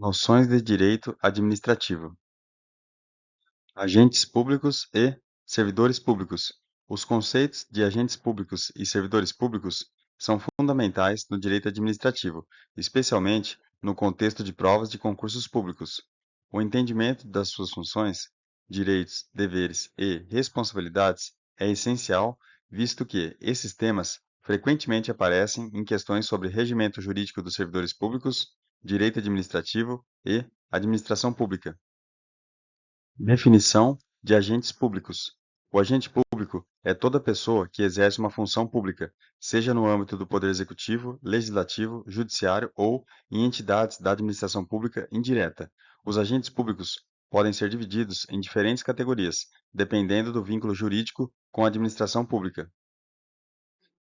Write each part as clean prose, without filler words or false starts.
Noções de direito administrativo. Agentes públicos e servidores públicos. Os conceitos de agentes públicos e servidores públicos são fundamentais no direito administrativo, especialmente no contexto de provas de concursos públicos. O entendimento das suas funções, direitos, deveres e responsabilidades é essencial, visto que esses temas frequentemente aparecem em questões sobre regimento jurídico dos servidores públicos, direito administrativo e administração pública. Definição de agentes públicos. O agente público é toda pessoa que exerce uma função pública, seja no âmbito do Poder Executivo, Legislativo, Judiciário ou em entidades da administração pública indireta. Os agentes públicos podem ser divididos em diferentes categorias, dependendo do vínculo jurídico com a administração pública.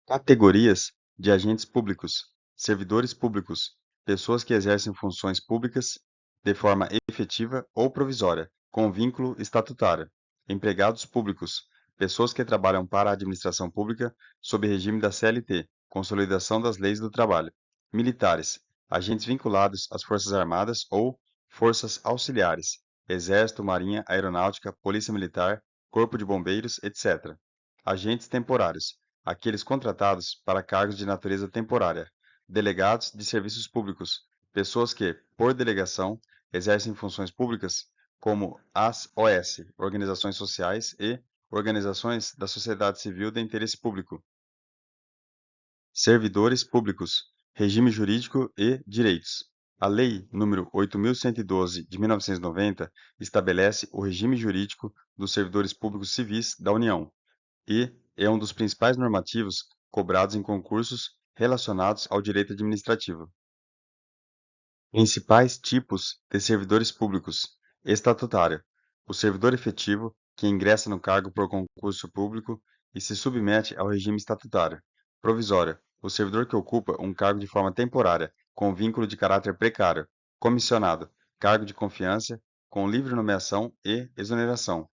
Categorias de agentes públicos: servidores públicos, pessoas que exercem funções públicas de forma efetiva ou provisória, com vínculo estatutário. Empregados públicos, pessoas que trabalham para a administração pública sob regime da CLT, Consolidação das Leis do Trabalho. Militares, agentes vinculados às Forças Armadas ou Forças Auxiliares, Exército, Marinha, Aeronáutica, Polícia Militar, Corpo de Bombeiros, etc. Agentes temporários, aqueles contratados para cargos de natureza temporária, delegados de serviços públicos, pessoas que, por delegação, exercem funções públicas, como as OS, organizações sociais e organizações da sociedade civil de interesse público. Servidores públicos, regime jurídico e direitos. A Lei nº 8.112 de 1990 estabelece o regime jurídico dos servidores públicos civis da União e é um dos principais normativos cobrados em concursos relacionados ao direito administrativo. Principais tipos de servidores públicos: estatutário, o servidor efetivo que ingressa no cargo por concurso público e se submete ao regime estatutário. Provisório, o servidor que ocupa um cargo de forma temporária, com vínculo de caráter precário. Comissionado, cargo de confiança, com livre nomeação e exoneração.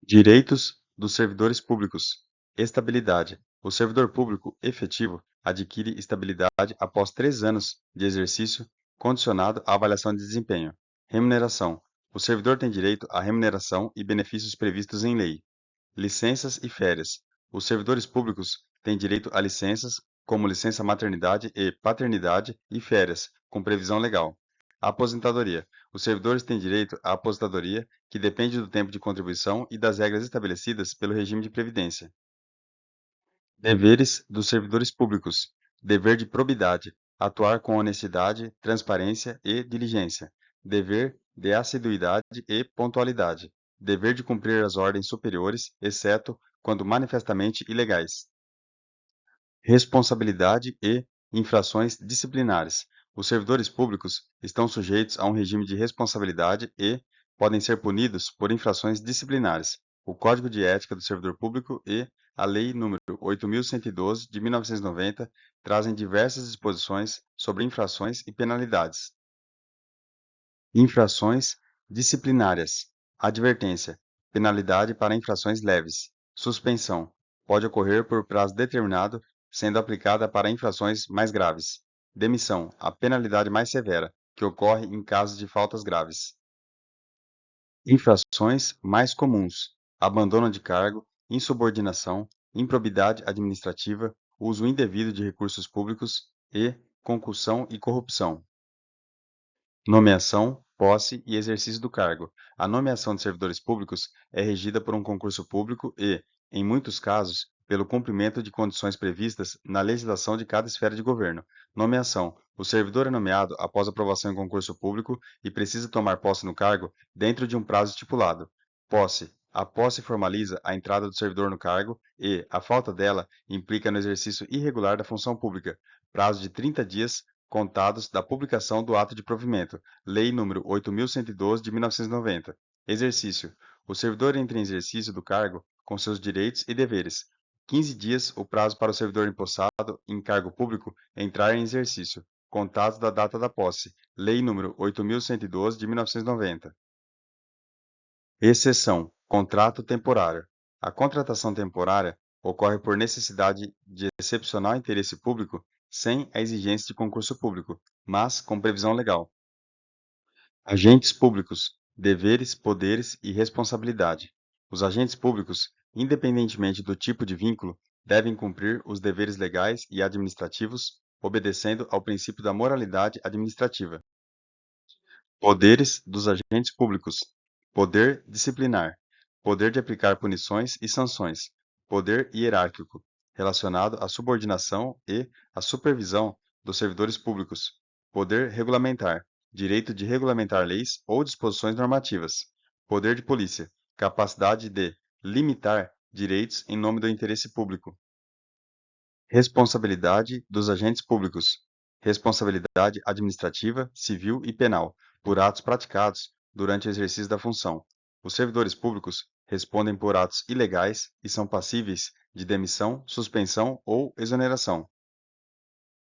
Direitos dos servidores públicos. Estabilidade. O servidor público efetivo adquire estabilidade após 3 anos de exercício, condicionado à avaliação de desempenho. Remuneração. O servidor tem direito à remuneração e benefícios previstos em lei. Licenças e férias. Os servidores públicos têm direito a licenças, como licença maternidade e paternidade e férias, com previsão legal. Aposentadoria. Os servidores têm direito à aposentadoria, que depende do tempo de contribuição e das regras estabelecidas pelo regime de previdência. Deveres dos servidores públicos. Dever de probidade. Atuar com honestidade, transparência e diligência. Dever de assiduidade e pontualidade. Dever de cumprir as ordens superiores, exceto quando manifestamente ilegais. Responsabilidade e infrações disciplinares. Os servidores públicos estão sujeitos a um regime de responsabilidade e podem ser punidos por infrações disciplinares. O Código de Ética do Servidor Público e a Lei nº 8.112 de 1990 trazem diversas disposições sobre infrações e penalidades. Infrações disciplinárias. Advertência. Penalidade para infrações leves. Suspensão. Pode ocorrer por prazo determinado, sendo aplicada para infrações mais graves. Demissão. A penalidade mais severa, que ocorre em casos de faltas graves. Infrações mais comuns: abandono de cargo, insubordinação, improbidade administrativa, uso indevido de recursos públicos e concussão e corrupção. Nomeação, posse e exercício do cargo. A nomeação de servidores públicos é regida por um concurso público e, em muitos casos, pelo cumprimento de condições previstas na legislação de cada esfera de governo. Nomeação: o servidor é nomeado após aprovação em concurso público e precisa tomar posse no cargo dentro de um prazo estipulado. Posse: a posse formaliza a entrada do servidor no cargo e, a falta dela, implica no exercício irregular da função pública. Prazo de 30 dias contados da publicação do ato de provimento. Lei nº 8.112 de 1990. Exercício: o servidor entra em exercício do cargo com seus direitos e deveres. 15 dias o prazo para o servidor empossado em cargo público entrar em exercício, contados da data da posse. Lei nº 8.112 de 1990. Exceção: contrato temporário. A contratação temporária ocorre por necessidade de excepcional interesse público sem a exigência de concurso público, mas com previsão legal. Agentes públicos, deveres, poderes e responsabilidade. Os agentes públicos, independentemente do tipo de vínculo, devem cumprir os deveres legais e administrativos, obedecendo ao princípio da moralidade administrativa. Poderes dos agentes públicos: poder disciplinar, poder de aplicar punições e sanções, poder hierárquico, relacionado à subordinação e à supervisão dos servidores públicos, poder regulamentar, direito de regulamentar leis ou disposições normativas, poder de polícia, capacidade de limitar direitos em nome do interesse público. Responsabilidade dos agentes públicos: responsabilidade administrativa, civil e penal, por atos praticados durante o exercício da função. Os servidores públicos respondem por atos ilegais e são passíveis de demissão, suspensão ou exoneração.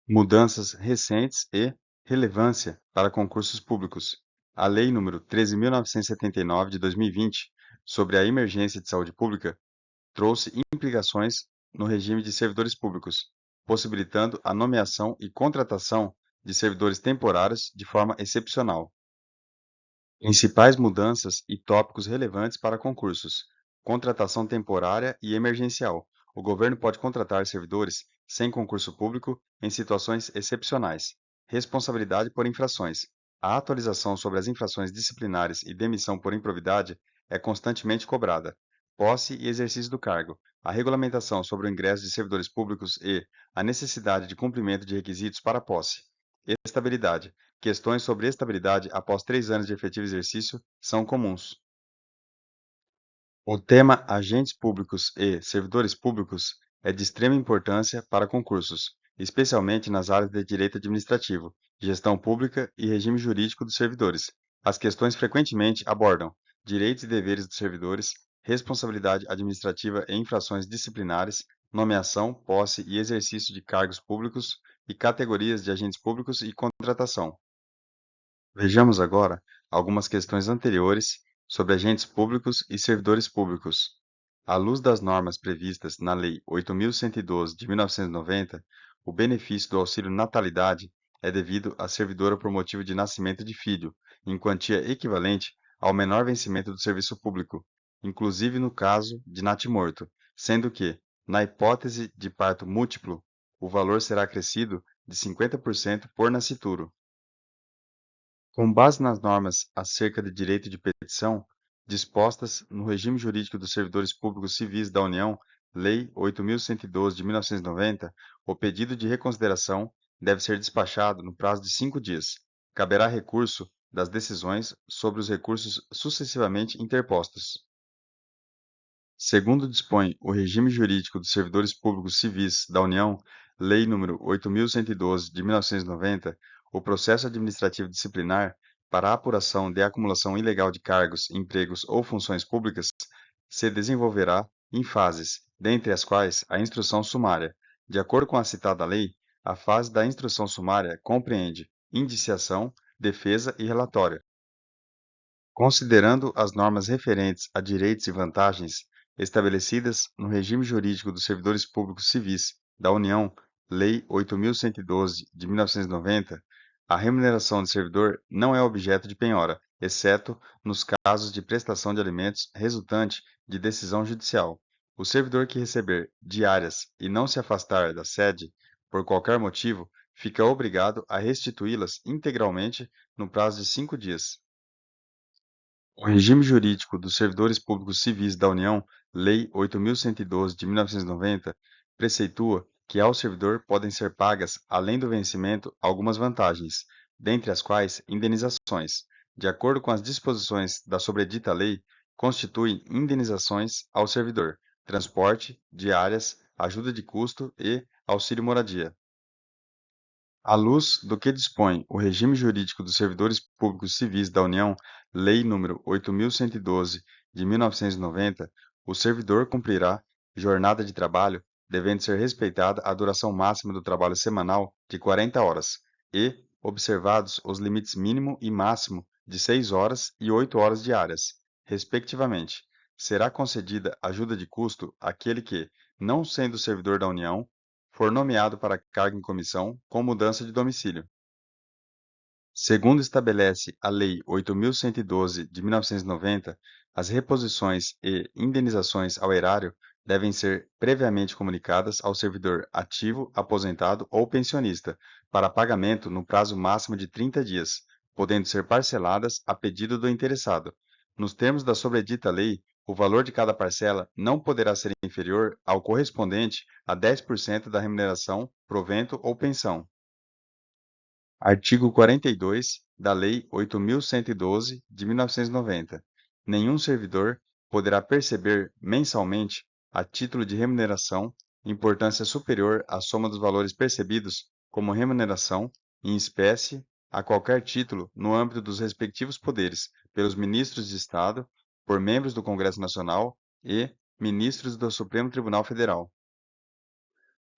Mudanças recentes e relevância para concursos públicos. A Lei nº 13.979 de 2020, sobre a emergência de saúde pública, trouxe implicações no regime de servidores públicos, possibilitando a nomeação e contratação de servidores temporários de forma excepcional. Principais mudanças e tópicos relevantes para concursos: contratação temporária e emergencial. O governo pode contratar servidores sem concurso público em situações excepcionais. Responsabilidade por infrações. A atualização sobre as infrações disciplinares e demissão por improbidade é constantemente cobrada. Posse e exercício do cargo. A regulamentação sobre o ingresso de servidores públicos e a necessidade de cumprimento de requisitos para a posse. Estabilidade. Questões sobre estabilidade após 3 anos de efetivo exercício são comuns. O tema agentes públicos e servidores públicos é de extrema importância para concursos, especialmente nas áreas de direito administrativo, gestão pública e regime jurídico dos servidores. As questões frequentemente abordam direitos e deveres dos servidores, responsabilidade administrativa e infrações disciplinares, nomeação, posse e exercício de cargos públicos e categorias de agentes públicos e contratação. Vejamos agora algumas questões anteriores sobre agentes públicos e servidores públicos. À luz das normas previstas na Lei 8.112 de 1990, o benefício do auxílio natalidade é devido à servidora por motivo de nascimento de filho, em quantia equivalente ao menor vencimento do serviço público, inclusive no caso de natimorto, sendo que, na hipótese de parto múltiplo, o valor será acrescido de 50% por nascituro. Com base nas normas acerca de direito de petição, dispostas no regime jurídico dos servidores públicos civis da União, Lei 8.112 de 1990, o pedido de reconsideração deve ser despachado no prazo de 5 dias. Caberá recurso das decisões sobre os recursos sucessivamente interpostos. Segundo dispõe o regime jurídico dos servidores públicos civis da União, Lei nº 8.112 de 1990, o processo administrativo disciplinar para a apuração de acumulação ilegal de cargos, empregos ou funções públicas se desenvolverá em fases, dentre as quais a instrução sumária. De acordo com a citada lei, a fase da instrução sumária compreende indiciação, defesa e relatório. Considerando as normas referentes a direitos e vantagens estabelecidas no regime jurídico dos servidores públicos civis da União, Lei 8.112 de 1990, a remuneração do servidor não é objeto de penhora, exceto nos casos de prestação de alimentos resultante de decisão judicial. O servidor que receber diárias e não se afastar da sede por qualquer motivo, fica obrigado a restituí-las integralmente no prazo de 5 dias. O regime jurídico dos servidores públicos civis da União, Lei 8.112 de 1990, preceitua que ao servidor podem ser pagas, além do vencimento, algumas vantagens, dentre as quais indenizações. De acordo com as disposições da sobredita lei, constituem indenizações ao servidor, transporte, diárias, ajuda de custo e auxílio moradia. À luz do que dispõe o regime jurídico dos servidores públicos civis da União, Lei nº 8.112 de 1990, o servidor cumprirá jornada de trabalho, devendo ser respeitada a duração máxima do trabalho semanal de 40 horas e observados os limites mínimo e máximo de 6 horas e 8 horas diárias, respectivamente. Será concedida ajuda de custo àquele que, não sendo servidor da União, for nomeado para cargo em comissão com mudança de domicílio. Segundo estabelece a Lei 8.112 de 1990, as reposições e indenizações ao erário devem ser previamente comunicadas ao servidor ativo, aposentado ou pensionista, para pagamento no prazo máximo de 30 dias, podendo ser parceladas a pedido do interessado. Nos termos da sobredita lei, o valor de cada parcela não poderá ser inferior ao correspondente a 10% da remuneração, provento ou pensão. Artigo 42 da Lei 8.112 de 1990. Nenhum servidor poderá perceber mensalmente, a título de remuneração, importância superior à soma dos valores percebidos como remuneração, em espécie, a qualquer título, no âmbito dos respectivos poderes, pelos ministros de Estado, por membros do Congresso Nacional e ministros do Supremo Tribunal Federal.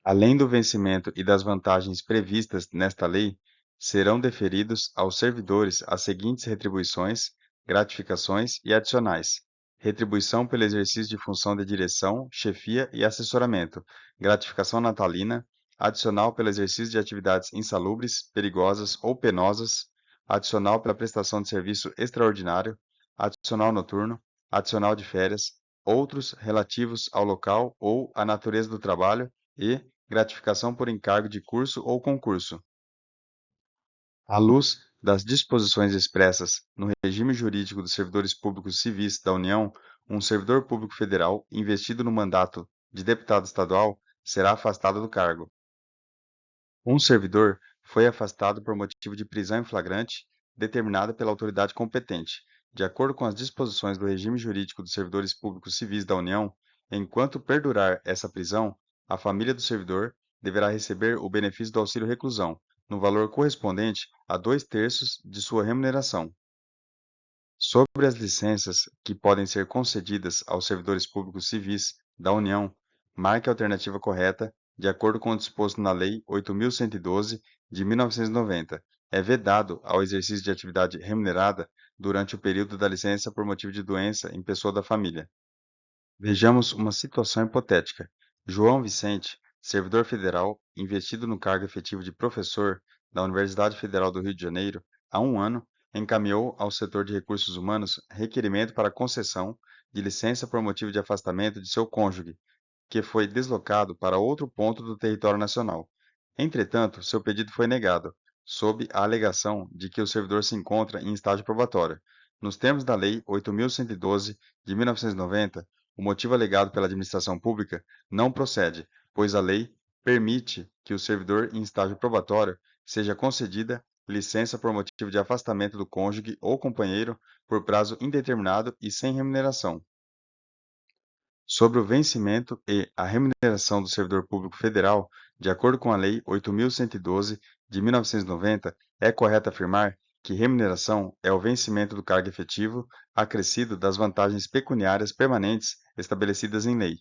Além do vencimento e das vantagens previstas nesta lei, serão deferidos aos servidores as seguintes retribuições, gratificações e adicionais: retribuição pelo exercício de função de direção, chefia e assessoramento, gratificação natalina, adicional pelo exercício de atividades insalubres, perigosas ou penosas, adicional pela prestação de serviço extraordinário, adicional noturno, adicional de férias, outros relativos ao local ou à natureza do trabalho e gratificação por encargo de curso ou concurso. À luz das disposições expressas no regime jurídico dos servidores públicos civis da União, um servidor público federal investido no mandato de deputado estadual será afastado do cargo. Um servidor foi afastado por motivo de prisão em flagrante determinada pela autoridade competente, de acordo com as disposições do regime jurídico dos servidores públicos civis da União. Enquanto perdurar essa prisão, a família do servidor deverá receber o benefício do auxílio reclusão, no valor correspondente a 2/3 de sua remuneração. Sobre as licenças que podem ser concedidas aos servidores públicos civis da União, marque a alternativa correta, de acordo com o disposto na Lei 8.112 de 1990. É vedado ao exercício de atividade remunerada durante o período da licença por motivo de doença em pessoa da família. Vejamos uma situação hipotética. João Vicente, servidor federal, investido no cargo efetivo de professor da Universidade Federal do Rio de Janeiro, há um ano, encaminhou ao setor de recursos humanos requerimento para concessão de licença por motivo de afastamento de seu cônjuge, que foi deslocado para outro ponto do território nacional. Entretanto, seu pedido foi negado, sob a alegação de que o servidor se encontra em estágio probatório. Nos termos da Lei 8.112 de 1990, o motivo alegado pela administração pública não procede, pois a lei permite que o servidor em estágio probatório seja concedida licença por motivo de afastamento do cônjuge ou companheiro por prazo indeterminado e sem remuneração. Sobre o vencimento e a remuneração do servidor público federal, de acordo com a Lei 8.112 de 1990, é correto afirmar que remuneração é o vencimento do cargo efetivo acrescido das vantagens pecuniárias permanentes estabelecidas em lei.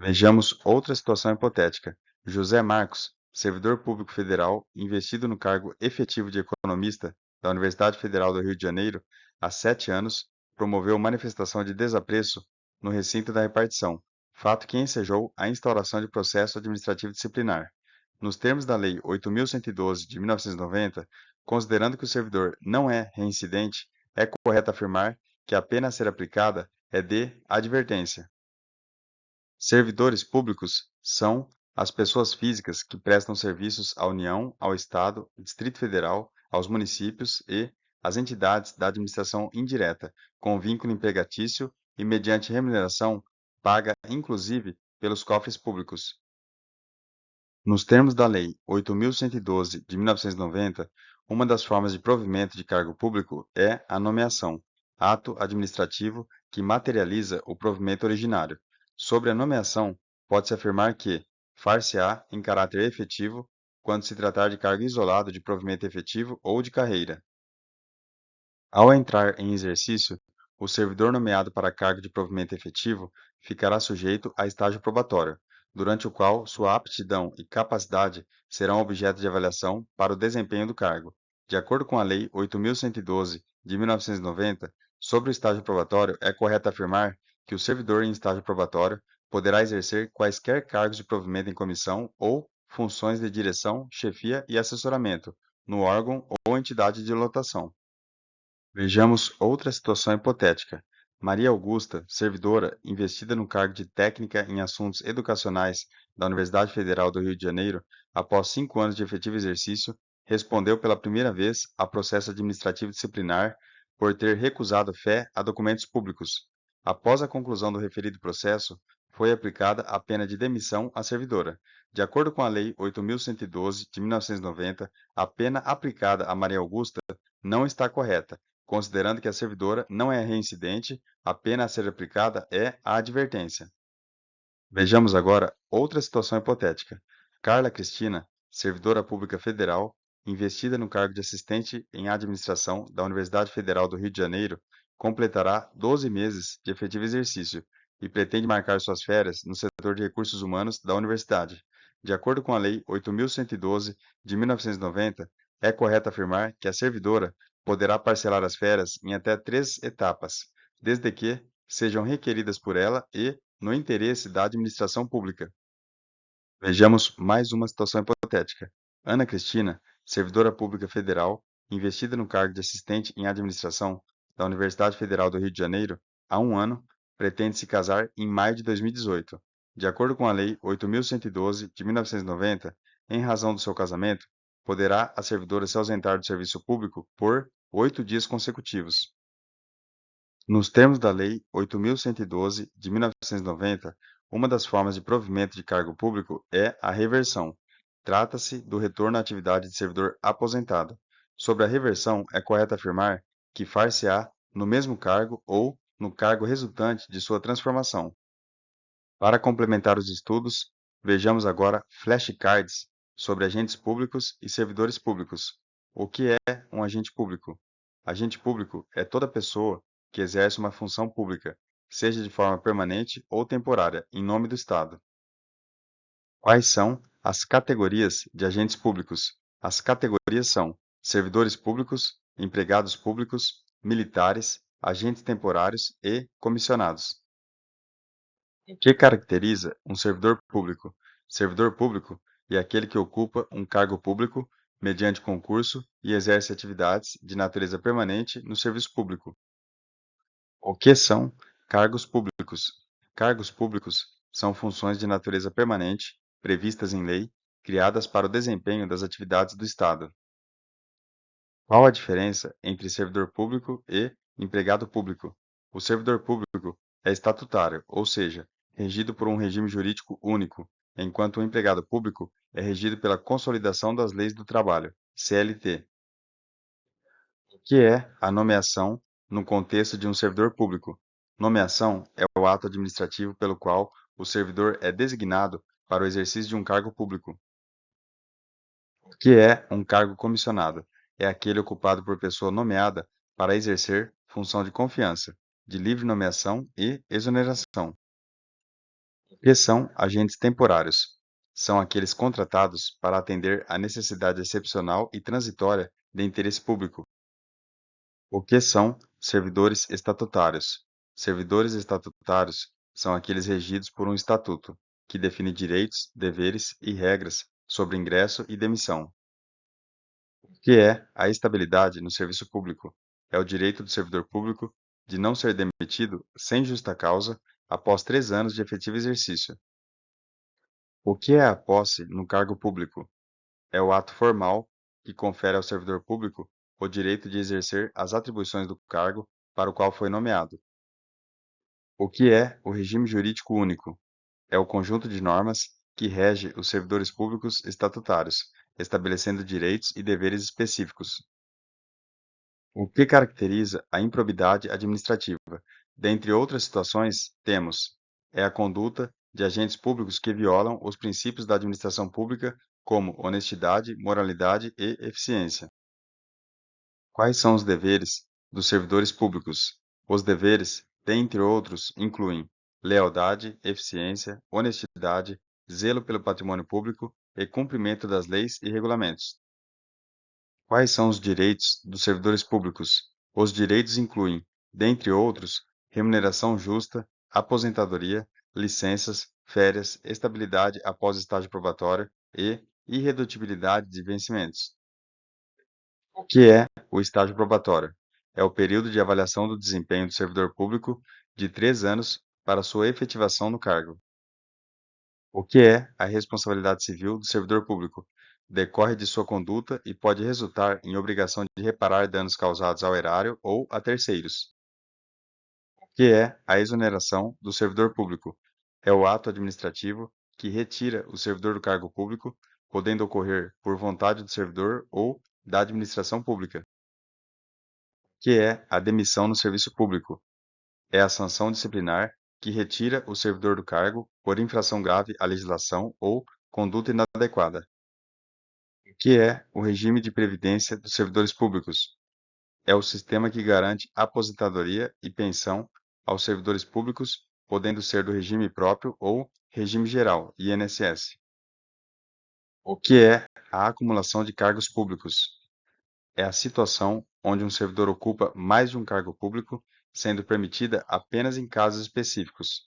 Vejamos outra situação hipotética. José Marcos, servidor público federal, investido no cargo efetivo de economista da Universidade Federal do Rio de Janeiro há 7 anos, promoveu manifestação de desapreço no recinto da repartição, fato que ensejou a instauração de processo administrativo disciplinar. Nos termos da Lei 8.112 de 1990, considerando que o servidor não é reincidente, é correto afirmar que a pena a ser aplicada é de advertência. Servidores públicos são as pessoas físicas que prestam serviços à União, ao Estado, ao Distrito Federal, aos municípios e às entidades da administração indireta, com vínculo empregatício e mediante remuneração paga inclusive pelos cofres públicos. Nos termos da Lei 8.112 de 1990, uma das formas de provimento de cargo público é a nomeação, ato administrativo que materializa o provimento originário. Sobre a nomeação, pode-se afirmar que far-se-á em caráter efetivo quando se tratar de cargo isolado de provimento efetivo ou de carreira. Ao entrar em exercício, o servidor nomeado para cargo de provimento efetivo ficará sujeito a estágio probatório, durante o qual sua aptidão e capacidade serão objeto de avaliação para o desempenho do cargo. De acordo com a Lei 8.112 de 1990, sobre o estágio probatório, é correto afirmar que o servidor em estágio probatório poderá exercer quaisquer cargos de provimento em comissão ou funções de direção, chefia e assessoramento, no órgão ou entidade de lotação. Vejamos outra situação hipotética. Maria Augusta, servidora, investida no cargo de técnica em assuntos educacionais da Universidade Federal do Rio de Janeiro, após 5 anos de efetivo exercício, respondeu pela primeira vez a processo administrativo disciplinar por ter recusado fé a documentos públicos. Após a conclusão do referido processo, foi aplicada a pena de demissão à servidora. De acordo com a Lei 8.112 de 1990, a pena aplicada a Maria Augusta não está correta, considerando que a servidora não é reincidente, a pena a ser aplicada é a advertência. Vejamos agora outra situação hipotética. Carla Cristina, servidora pública federal, investida no cargo de assistente em administração da Universidade Federal do Rio de Janeiro, completará 12 meses de efetivo exercício e pretende marcar suas férias no setor de recursos humanos da universidade. De acordo com a Lei 8.112 de 1990, é correto afirmar que a servidora poderá parcelar as férias em até 3 etapas, desde que sejam requeridas por ela e no interesse da administração pública. Vejamos mais uma situação hipotética. Ana Cristina, servidora pública federal, investida no cargo de assistente em administração da Universidade Federal do Rio de Janeiro há um ano, pretende se casar em maio de 2018. De acordo com a Lei 8.112 de 1990, em razão do seu casamento, poderá a servidora se ausentar do serviço público por 8 dias consecutivos. Nos termos da Lei 8.112 de 1990, uma das formas de provimento de cargo público é a reversão. Trata-se do retorno à atividade de servidor aposentado. Sobre a reversão, é correto afirmar que far-se-á no mesmo cargo ou no cargo resultante de sua transformação. Para complementar os estudos, vejamos agora flashcards sobre agentes públicos e servidores públicos. O que é um agente público? Agente público é toda pessoa que exerce uma função pública, seja de forma permanente ou temporária, em nome do Estado. Quais são as categorias de agentes públicos? As categorias são servidores públicos, empregados públicos, militares, agentes temporários e comissionados. O que caracteriza um servidor público? Servidor público é aquele que ocupa um cargo público mediante concurso e exerce atividades de natureza permanente no serviço público. O que são cargos públicos? Cargos públicos são funções de natureza permanente, previstas em lei, criadas para o desempenho das atividades do Estado. Qual a diferença entre servidor público e empregado público? O servidor público é estatutário, ou seja, regido por um regime jurídico único, enquanto o empregado público é regido pela Consolidação das Leis do Trabalho, CLT. O que é a nomeação no contexto de um servidor público? Nomeação é o ato administrativo pelo qual o servidor é designado para o exercício de um cargo público. O que é um cargo comissionado? É aquele ocupado por pessoa nomeada para exercer função de confiança, de livre nomeação e exoneração. O que são agentes temporários? São aqueles contratados para atender à necessidade excepcional e transitória de interesse público. O que são servidores estatutários? Servidores estatutários são aqueles regidos por um estatuto, que define direitos, deveres e regras sobre ingresso e demissão. O que é a estabilidade no serviço público? É o direito do servidor público de não ser demitido sem justa causa após 3 anos de efetivo exercício. O que é a posse no cargo público? É o ato formal que confere ao servidor público o direito de exercer as atribuições do cargo para o qual foi nomeado. O que é o regime jurídico único? É o conjunto de normas que rege os servidores públicos estatutários, estabelecendo direitos e deveres específicos. O que caracteriza a improbidade administrativa? Dentre outras situações, temos a conduta de agentes públicos que violam os princípios da administração pública, como honestidade, moralidade e eficiência. Quais são os deveres dos servidores públicos? Os deveres, dentre outros, incluem lealdade, eficiência, honestidade, zelo pelo patrimônio público e cumprimento das leis e regulamentos. Quais são os direitos dos servidores públicos? Os direitos incluem, dentre outros, remuneração justa, aposentadoria, licenças, férias, estabilidade após estágio probatório e irredutibilidade de vencimentos. O que é o estágio probatório? É o período de avaliação do desempenho do servidor público de 3 anos para sua efetivação no cargo. O que é a responsabilidade civil do servidor público? Decorre de sua conduta e pode resultar em obrigação de reparar danos causados ao erário ou a terceiros. O que é a exoneração do servidor público? É o ato administrativo que retira o servidor do cargo público, podendo ocorrer por vontade do servidor ou da administração pública. O que é a demissão no serviço público? É a sanção disciplinar que retira o servidor do cargo por infração grave à legislação ou conduta inadequada. O que é o regime de previdência dos servidores públicos? É o sistema que garante aposentadoria e pensão aos servidores públicos, podendo ser do regime próprio ou regime geral, INSS. O que é a acumulação de cargos públicos? É a situação onde um servidor ocupa mais de um cargo público, sendo permitida apenas em casos específicos.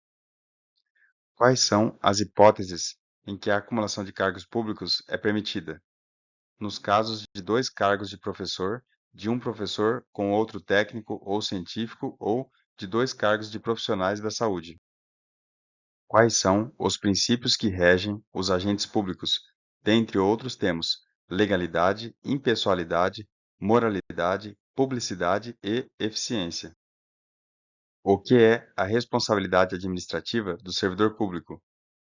Quais são as hipóteses em que a acumulação de cargos públicos é permitida? Nos casos de dois cargos de um professor com outro técnico ou científico ou de dois cargos de profissionais da saúde. Quais são os princípios que regem os agentes públicos? Dentre outros temos legalidade, impessoalidade, moralidade, publicidade e eficiência. O que é a responsabilidade administrativa do servidor público?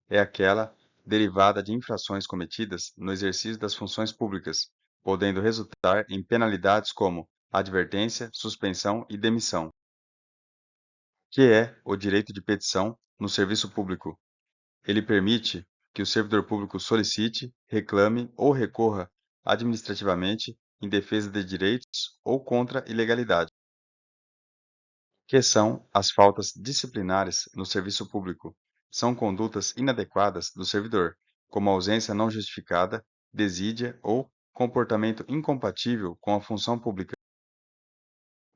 É aquela derivada de infrações cometidas no exercício das funções públicas, podendo resultar em penalidades como advertência, suspensão e demissão. O que é o direito de petição no serviço público? Ele permite que o servidor público solicite, reclame ou recorra administrativamente em defesa de direitos ou contra ilegalidade. Que são as faltas disciplinares no serviço público? São condutas inadequadas do servidor, como ausência não justificada, desídia ou comportamento incompatível com a função pública.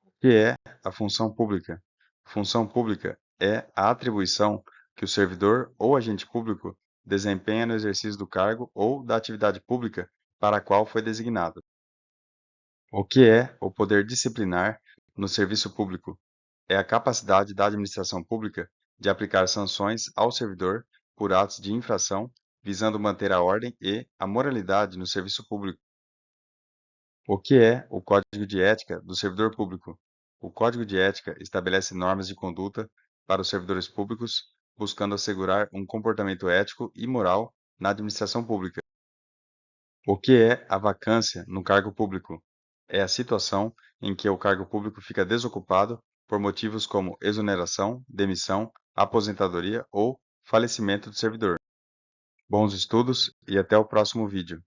O que é a função pública? Função pública é a atribuição que o servidor ou agente público desempenha no exercício do cargo ou da atividade pública para a qual foi designado. O que é o poder disciplinar no serviço público? É a capacidade da administração pública de aplicar sanções ao servidor por atos de infração, visando manter a ordem e a moralidade no serviço público. O que é o Código de Ética do servidor público? O Código de Ética estabelece normas de conduta para os servidores públicos, buscando assegurar um comportamento ético e moral na administração pública. O que é a vacância no cargo público? É a situação em que o cargo público fica desocupado por motivos como exoneração, demissão, aposentadoria ou falecimento do servidor. Bons estudos e até o próximo vídeo.